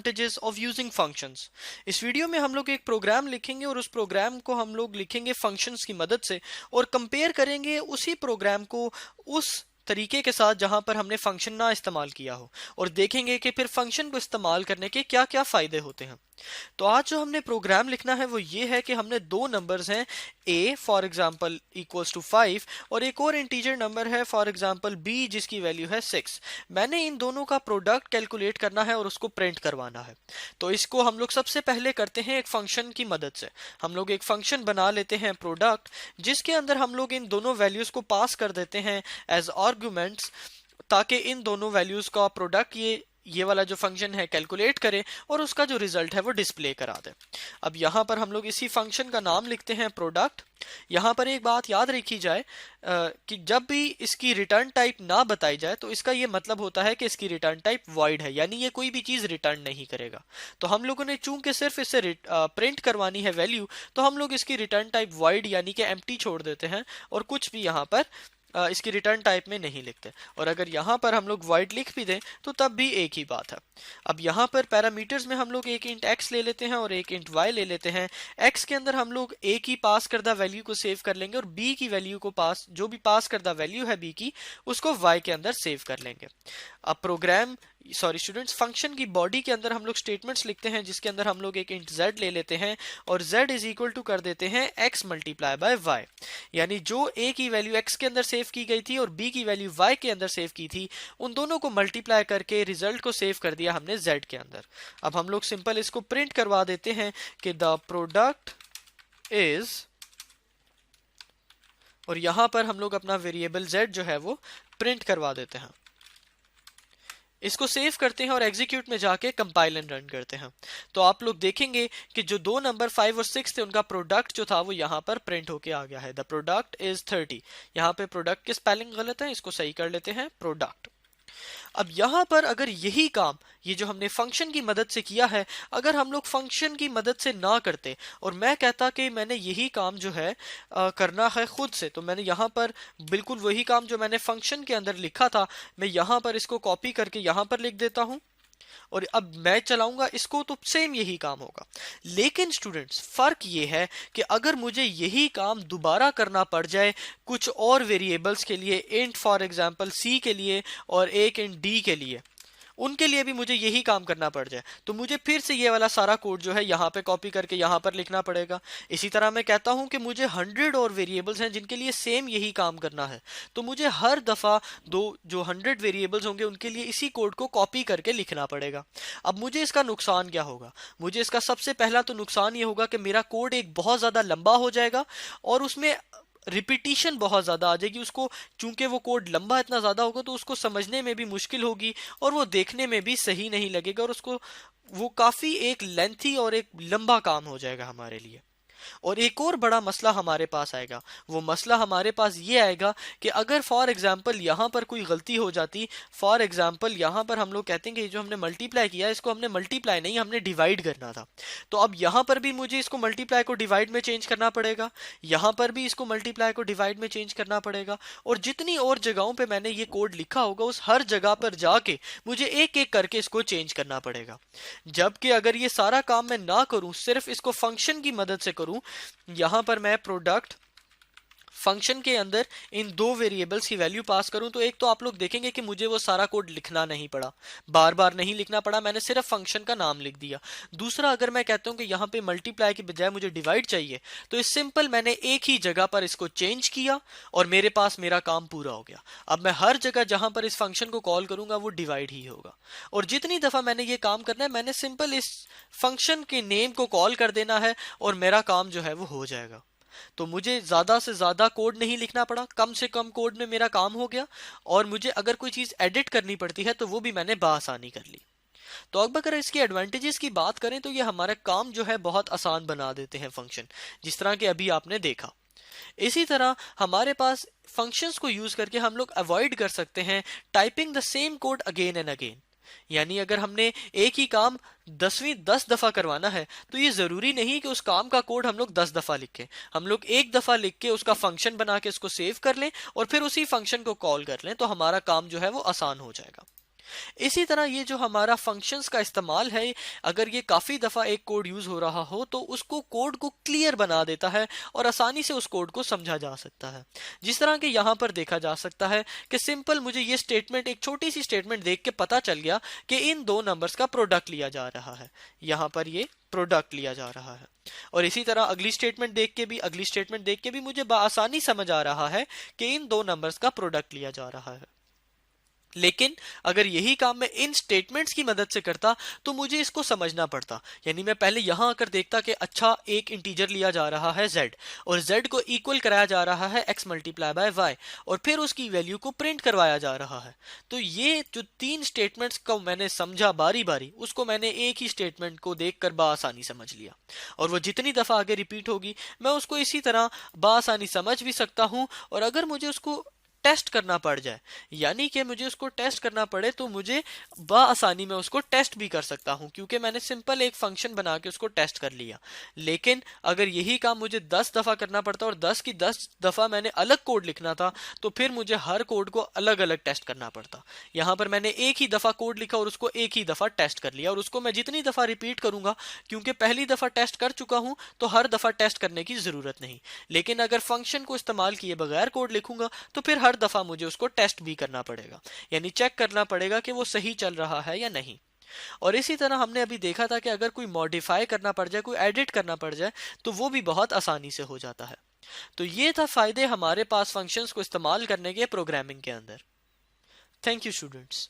Advantages of using functions. इस video में हम लोग एक प्रोग्राम लिखेंगे और उस प्रोग्राम को हम लोग लिखेंगे फंक्शंस की मदद से और कंपेयर करेंगे उसी प्रोग्राम को उस तरीके के साथ जहां पर हमने फंक्शन ना इस्तेमाल किया हो, और देखेंगे कि फिर फंक्शन को इस्तेमाल करने के क्या क्या फायदे होते हैं। तो आज जो हमने प्रोग्राम लिखना है वो ये है कि हमने दो नंबर्स हैं, a for example equals to 5 और एक और इंटीजर नंबर है फॉर एग्जांपल b जिसकी वैल्यू है 6। मैंने इन दोनों का प्रोडक्ट कैलकुलेट करना है और उसको प्रिंट करवाना है। तो इसको हम लोग सबसे पहले करते हैं एक फंक्शन की मदद से। हम लोग एक फंक्शन बना लेते हैं प्रोडक्ट, जिसके अंदर हम लोग इन दोनों वैल्यूज को पास कर देते हैं एज आर्गुमेंट्स, ताकि इन दोनों वैल्यूज का प्रोडक्ट ये वाला जो फंक्शन है कैलकुलेट करे और उसका जो रिजल्ट है वो डिस्प्ले करा दे। अब यहाँ पर हम लोग इसी फंक्शन का नाम लिखते हैं प्रोडक्ट। यहाँ पर एक बात याद रखी जाए कि जब भी इसकी रिटर्न टाइप ना बताई जाए तो इसका ये मतलब होता है कि इसकी रिटर्न टाइप वॉइड है, यानी ये कोई भी चीज रिटर्न नहीं करेगा। तो हम लोगों ने चूंकि सिर्फ इससे प्रिंट करवानी है वैल्यू, तो हम लोग इसकी रिटर्न टाइप वॉइड यानी कि एम्प्टी छोड़ देते हैं और कुछ भी यहाँ पर इसकी रिटर्न टाइप में नहीं लिखते। और अगर यहाँ पर हम लोग void लिख भी दें तो तब भी एक ही बात है। अब यहाँ पर पैरामीटर्स में हम लोग एक इंट x ले लेते हैं और एक इंट y ले लेते हैं। x के अंदर हम लोग a की पास करदा वैल्यू को सेव कर लेंगे और b की वैल्यू को जो भी पास करदा वैल्यू है b की, उसको y के अंदर सेव कर लेंगे। अब स्टूडेंट्स, फंक्शन की बॉडी के अंदर हम लोग स्टेटमेंट्स लिखते हैं, जिसके अंदर हम लोग एक इंट z ले लेते हैं और z इज इक्वल टू कर देते हैं x मल्टीप्लाई बाय y, यानी जो a की वैल्यू x के अंदर सेव की गई थी और b की वैल्यू y के अंदर सेव की थी, उन दोनों को मल्टीप्लाई करके रिजल्ट को सेव कर दिया हमने z के अंदर। अब हम लोग सिंपल इसको प्रिंट करवा देते हैं कि द प्रोडक्ट इज, और यहां पर हम लोग अपना वेरिएबल z जो है वो प्रिंट करवा देते हैं। इसको सेव करते हैं और एग्जीक्यूट में जाके कंपाइल एंड रन करते हैं। तो आप लोग देखेंगे कि जो दो नंबर 5 और 6 थे उनका प्रोडक्ट जो था वो यहाँ पर प्रिंट होके आ गया है। The product is 30। यहाँ पे प्रोडक्ट की स्पेलिंग गलत है, इसको सही कर लेते हैं, प्रोडक्ट। अब यहाँ पर अगर यही काम ये जो हमने फंक्शन की मदद से किया है, अगर हम लोग फंक्शन की मदद से ना करते और मैं कहता कि मैंने यही काम जो है करना है खुद से, तो मैंने यहाँ पर बिल्कुल वही काम जो मैंने फंक्शन के अंदर लिखा था, मैं यहाँ पर इसको कॉपी करके यहाँ पर लिख देता हूँ और अब मैं चलाऊंगा इसको तो सेम यही काम होगा। लेकिन स्टूडेंट्स, फर्क ये है कि अगर मुझे यही काम दोबारा करना पड़ जाए कुछ और वेरिएबल्स के लिए, इंट फॉर एग्जांपल c के लिए और एक इंट d के लिए, उनके लिए भी मुझे यही काम करना पड़ जाए, तो मुझे फिर से ये वाला सारा कोड जो है यहाँ पे कॉपी करके यहाँ पर लिखना पड़ेगा। इसी तरह मैं कहता हूँ कि मुझे 100 और वेरिएबल्स हैं जिनके लिए सेम यही काम करना है, तो मुझे हर दफ़ा जो 100 वेरिएबल्स होंगे उनके लिए इसी कोड को कॉपी करके लिखना पड़ेगा। अब मुझे इसका नुकसान क्या होगा? मुझे इसका सबसे पहला तो नुकसान ये होगा कि मेरा कोड एक बहुत ज़्यादा लंबा हो जाएगा और उसमें रिपीटिशन बहुत ज़्यादा आ जाएगी। उसको चूंकि वो कोड लंबा इतना ज़्यादा होगा तो उसको समझने में भी मुश्किल होगी और वो देखने में भी सही नहीं लगेगा और वो काफ़ी एक लेंथी और एक लंबा काम हो जाएगा हमारे लिए। और एक और बड़ा मसला हमारे पास आएगा, वो मसला हमारे पास ये आएगा कि अगर फॉर एग्जांपल यहाँ पर कोई गलती हो जाती, फॉर एग्जांपल यहाँ पर हम लोग कहते हैं कि जो हमने मल्टीप्लाई किया इसको हमने मल्टीप्लाई नहीं, हमने डिवाइड करना था, तो अब यहाँ पर भी मुझे इसको मल्टीप्लाई को डिवाइड में चेंज करना पड़ेगा, यहाँ पर भी इसको मल्टीप्लाई को डिवाइड में चेंज करना पड़ेगा, और जितनी और जगहों पर मैंने ये कोड लिखा होगा उस हर जगह पर जाके मुझे एक एक करके इसको चेंज करना पड़ेगा। जबकि अगर ये सारा काम मैं ना करूं, सिर्फ इसको फंक्शन की मदद से करूं, यहां पर मैं प्रोडक्ट फंक्शन के अंदर इन दो वेरिएबल्स की वैल्यू पास करूं, तो एक तो आप लोग देखेंगे कि मुझे वो सारा कोड लिखना नहीं पड़ा, बार बार नहीं लिखना पड़ा, मैंने सिर्फ फंक्शन का नाम लिख दिया। दूसरा, अगर मैं कहता हूं कि यहाँ पे मल्टीप्लाई की बजाय मुझे डिवाइड चाहिए, तो इस सिंपल मैंने एक ही जगह पर इसको चेंज किया और मेरे पास मेरा काम पूरा हो गया। अब मैं हर जगह जहां पर इस फंक्शन को कॉल करूंगा वो डिवाइड ही होगा, और जितनी दफा मैंने ये काम करना है मैंने सिंपल इस फंक्शन के नेम को कॉल कर देना है और मेरा काम जो है वो हो जाएगा। तो मुझे ज्यादा से ज्यादा कोड नहीं लिखना पड़ा, कम से कम कोड में मेरा काम हो गया, और मुझे अगर कोई चीज एडिट करनी पड़ती है तो वो भी मैंने बआसानी कर ली। तो अब अगर इसकी एडवांटेजेस की बात करें तो ये हमारा काम जो है बहुत आसान बना देते हैं फंक्शन, जिस तरह के अभी आपने देखा। इसी तरह हमारे पास फंक्शंस को यूज करके हम लोग अवॉइड कर सकते हैं typing the same code again and again. यानी अगर हमने एक ही काम 10 दफा करवाना है तो ये जरूरी नहीं कि उस काम का कोड हम लोग 10 दफा लिखें, हम लोग एक दफा लिख के उसका फंक्शन बना के उसको सेव कर लें और फिर उसी फंक्शन को कॉल कर लें, तो हमारा काम जो है वो आसान हो जाएगा। इसी तरह ये जो हमारा फंक्शंस का इस्तेमाल है, अगर ये काफ़ी दफ़ा एक कोड यूज़ हो रहा हो तो उसको कोड को क्लियर बना देता है और आसानी से उस कोड को समझा जा सकता है। जिस तरह कि यहाँ पर देखा जा सकता है कि सिंपल मुझे ये स्टेटमेंट, एक छोटी सी स्टेटमेंट देख के पता चल गया कि इन दो नंबर्स का प्रोडक्ट लिया जा रहा है। यहाँ पर ये प्रोडक्ट लिया जा रहा है। और इसी तरह अगली स्टेटमेंट देख के भी मुझे आसानी समझ आ रहा है कि इन दो नंबर्स का प्रोडक्ट लिया जा रहा है। लेकिन अगर यही काम मैं इन स्टेटमेंट्स की मदद से करता तो मुझे इसको समझना पड़ता। यानी मैं पहले यहां आकर देखता कि अच्छा, एक इंटीजर लिया जा रहा है z और z को इक्वल कराया जा रहा है x मल्टीप्लाई बाय y और फिर उसकी वैल्यू को प्रिंट करवाया जा रहा है। तो ये जो तीन स्टेटमेंट्स को मैंने समझा बारी बारी, उसको मैंने एक ही स्टेटमेंट को देखकर बासानी समझ लिया और वो जितनी दफा आगे रिपीट होगी मैं उसको इसी तरह बासानी समझ भी सकता हूं। और अगर मुझे उसको टेस्ट करना पड़ जाए, यानी कि मुझे उसको टेस्ट करना पड़े, तो मुझे बआसानी में उसको टेस्ट भी कर सकता हूं क्योंकि मैंने सिंपल एक फंक्शन बना के उसको टेस्ट कर लिया। लेकिन अगर यही काम मुझे 10 दफा करना पड़ता और 10 की 10 दफा मैंने अलग कोड लिखना था तो फिर मुझे हर कोड को अलग अलग टेस्ट करना पड़ता। यहां पर मैंने एक ही दफा कोड लिखा और उसको एक ही दफा टेस्ट कर लिया और उसको मैं जितनी दफा रिपीट करूंगा, क्योंकि पहली दफा टेस्ट कर चुका हूं तो हर दफा टेस्ट करने की जरूरत नहीं। लेकिन अगर फंक्शन को इस्तेमाल किए बगैर कोड लिखूंगा तो फिर हर दफा मुझे उसको टेस्ट भी करना पड़ेगा, यानी चेक करना पड़ेगा कि वो सही चल रहा है या नहीं। और इसी तरह हमने अभी देखा था कि अगर कोई मॉडिफाई करना पड़ जाए, कोई एडिट करना पड़ जाए, तो वो भी बहुत आसानी से हो जाता है। तो ये था फायदे हमारे पास फंक्शंस को इस्तेमाल करने के प्रोग्रामिंग के अंदर। Thank you students.